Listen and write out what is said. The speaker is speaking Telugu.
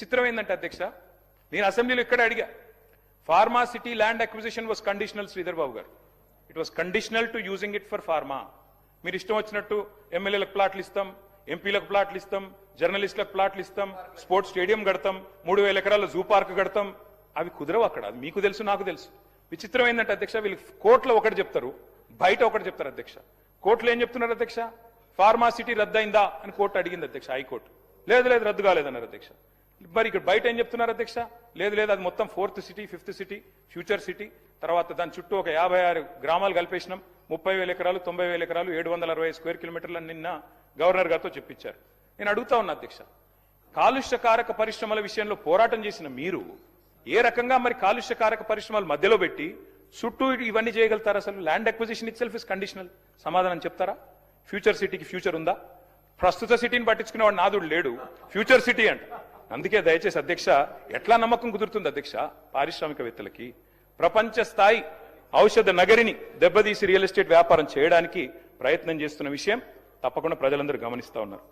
చిత్రం ఏంటంటే అధ్యక్ష, నేను అసెంబ్లీలో ఇక్కడ అడిగా, pharma city land acquisition was conditional. Sridhar Babu గారు, it was conditional to using it for pharma. మీరు ఇష్టం వచ్చినట్టు ఎమ్మెల్యేలకు ప్లాట్లు ఇస్తాం, ఎంపీలకు ప్లాట్లు ఇస్తాం, జర్నలిస్టులకు ప్లాట్లు ఇస్తాం, స్పోర్ట్స్ స్టేడియం కడతాం, 3000 ఎకరాల జూ పార్క్ కడతాం. అవి కుదరవు అక్కడ. అది మీకు తెలుసు, నాకు తెలుసు. విచిత్రం ఏంటంటే అధ్యక్ష, వీళ్ళు కోర్టులో ఒకటి చెప్తారు, బయట ఒకటి చెప్తారు అధ్యక్ష. కోర్టులో ఏం చెప్తున్నారు అధ్యక్ష? ఫార్మా సిటీ రద్దయిందా అని కోర్టు అడిగింది అధ్యక్ష, హైకోర్టు. లేదు లేదు, రద్దు కాలేదన్నారు అధ్యక్ష. మరి ఇక్కడ బయట ఏం చెప్తున్నారు అధ్యక్ష? లేదు లేదు, అది మొత్తం 4th city, 5th city, future city. తర్వాత దాని చుట్టూ ఒక 56 గ్రామాలు కలిపేసినాం, 30,000 ఎకరాలు, 90,000 ఎకరాలు, 760 స్క్వేర్ కిలోమీటర్లు నిన్న గవర్నర్ గారితో చెప్పించారు. నేను అడుగుతా ఉన్నా అధ్యక్ష, కాలుష్యకారక పరిశ్రమల విషయంలో పోరాటం చేసిన మీరు ఏ రకంగా మరి కాలుష్యకారక పరిశ్రమల మధ్యలో పెట్టి చుట్టూ ఇవన్నీ చేయగలుగుతారు? అసలు land acquisition it self is conditional. సమాధానం చెప్తారా? ఫ్యూచర్ సిటీకి ఫ్యూచర్ ఉందా? ప్రస్తుత సిటీని పట్టించుకునేవాడు నాదుడు లేడు, ఫ్యూచర్ సిటీ అంట. అందుకే దయచేసి అధ్యక్ష, ఎట్లా నమ్మకం కుదురుతుంది అధ్యక్ష పారిశ్రామికవేత్తలకి? ప్రపంచ స్థాయి ఔషధ నగరిని దెబ్బతీసి రియల్ ఎస్టేట్ వ్యాపారం చేయడానికి ప్రయత్నం చేస్తున్న విషయం తప్పకుండా ప్రజలందరూ గమనిస్తా ఉన్నారు.